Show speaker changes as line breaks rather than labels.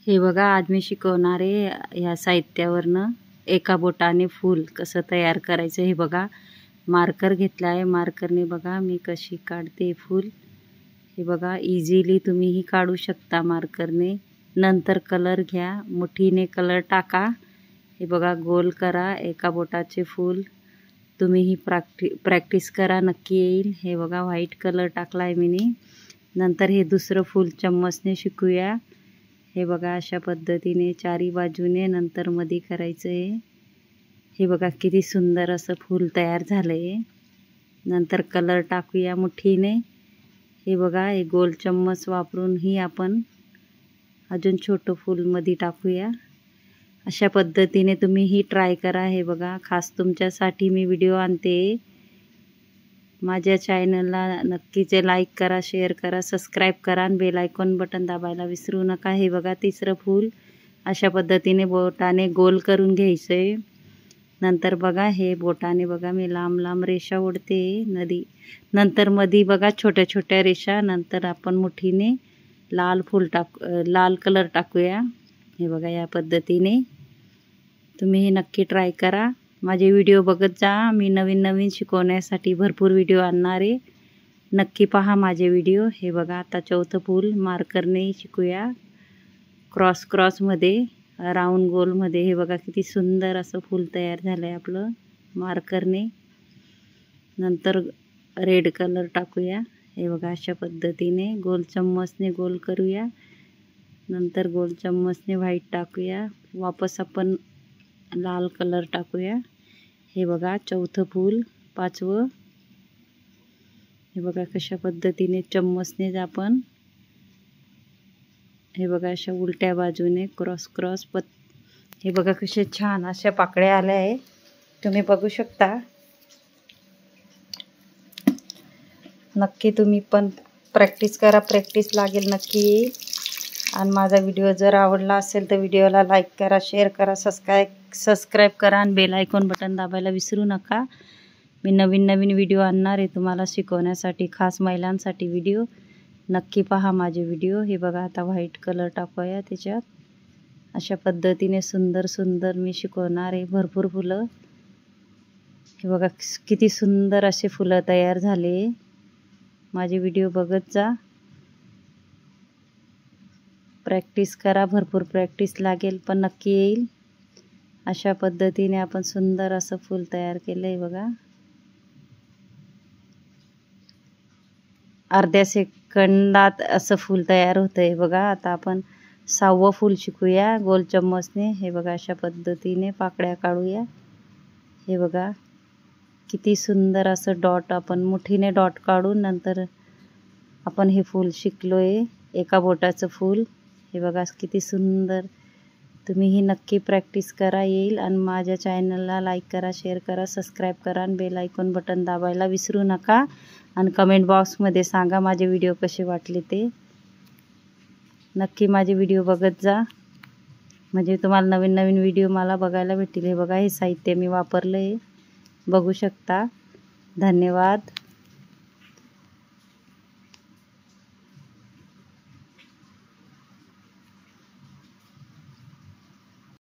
हे बघा, आज मी शिकवणार आहे ह्या साहित्यावरनं एका बोटाने फूल कसं तयार करायचं. हे बघा, मार्कर घेतला आहे. मार्करने बघा मी कशी काढते फूल. हे बघा, इझिली तुम्हीही काढू शकता मार्करने. नंतर कलर घ्या, मुठीने कलर टाका. हे बघा, गोल करा एका बोटाचे फूल. तुम्हीही प्रॅक्टिस करा, नक्की येईल. हे बघा, व्हाईट कलर टाकला आहे मी. नंतर हे दुसरं फूल चम्मचने शिकूया. हे बघा, अशा पद्धतीने चारी बाजूने नंतर मध्ये करायचं आहे. हे बघा, किती सुंदर असं फूल तयार झालं आहे. नंतर कलर टाकूया मुठीने. हे बघा, हे गोल चम्मच वापरूनही आपण अजून छोटं फूल मध्ये टाकूया. अशा पद्धतीने तुम्हीही ट्राय करा. हे बघा, खास तुमच्यासाठी मी व्हिडिओ आणते. माझ्या चॅनलला नक्कीच लाईक करा, शेअर करा, सबस्क्राईब करा आणि बेल आयकॉन बटन दाबायला विसरू नका. हे बघा, तिसरं फूल अशा पद्धतीने बोटाने गोल करून घ्यायचं आहे. नंतर बघा, हे बोटाने बघा मी लांब लांब रेषा ओढते नदी. नंतर मध्ये बघा छोट्या छोट्या रेषा. नंतर आपण मुठीने लाल कलर टाकूया. हे बघा, या पद्धतीने तुम्हीही नक्की ट्राय करा. माझे व्हिडिओ बघत जा. मी नवीन नवीन शिकवण्यासाठी भरपूर व्हिडिओ आणणार आहे. नक्की पहा माझे व्हिडिओ. हे बघा, आता चौथं फूल मार्करने शिकूया. क्रॉसमध्ये राऊंड गोलमध्ये. हे बघा, किती सुंदर असं फूल तयार झालं आहे आपलं मार्करने. नंतर रेड कलर टाकूया. हे बघा, अशा पद्धतीने गोल चम्मचने गोल करूया. नंतर गोल चम्मचने व्हाईट टाकूया. वापस आपण लाल कलर टाकूया. हे बघा, चौथं फूल, पाचवं. हे बघा, कशा पद्धतीने चम्मचनेच आपण हे बघा अशा उलट्या बाजूने क्रॉस हे बघा, कशा छान अशा पाकळ्या आल्या आहे. तुम्ही बघू शकता. नक्की तुम्ही पण प्रॅक्टिस करा. प्रॅक्टिस लागेल, नक्की येईल. आणि माझा व्हिडिओ जर आवडला असेल तर व्हिडिओला लाईक करा, शेअर करा, सबस्क्राईब करा आणि बेल आयकॉन बटन दाबायला विसरू नका. मी नवीन नवीन व्हिडिओ आणणार आहे तुम्हाला शिकवण्यासाठी, खास महिलांसाठी व्हिडिओ. नक्की पहा माझे व्हिडिओ. हे बघा, आता व्हाईट कलर टाकूया त्याच्यात. अशा पद्धतीने सुंदर सुंदर मी शिकवणार आहे. भरपूर फुलं. हे बघा, किती सुंदर असे फुलं तयार झाले. माझे व्हिडिओ बघत जा. प्रॅक्टिस करा. भरपूर प्रॅक्टिस लागेल, पण नक्की येईल. अशा पद्धतीने आपण सुंदर असं फूल तयार केलं आहे बघा. अर्ध्या सेकंदात असं फूल तयार होतं आहे बघा. आता आपण 6वं फूल शिकूया गोल चम्मचने. हे बघा, अशा पद्धतीने पाकळ्या काढूया. हे बघा, किती सुंदर असं डॉट आपण मुठीने डॉट काढून नंतर आपण हे फूल शिकलो आहे, एका बोटाचं फूल. हे बघा, किती सुंदर. तुम्हीही नक्की प्रॅक्टिस करा, येईल. आणि माझ्या चॅनलला लाईक करा, शेअर करा, सबस्क्राईब करा आणि बेल आयकॉन बटन दाबायला विसरू नका. आणि कमेंट बॉक्समध्ये सांगा माझे व्हिडिओ कसे वाटले ते. नक्की माझे व्हिडिओ बघत जा, म्हणजे तुम्हाला नवीन नवीन व्हिडिओ मला बघायला भेटतील. हे बघा, हे साहित्य मी वापरलं आहे, बघू शकता. धन्यवाद.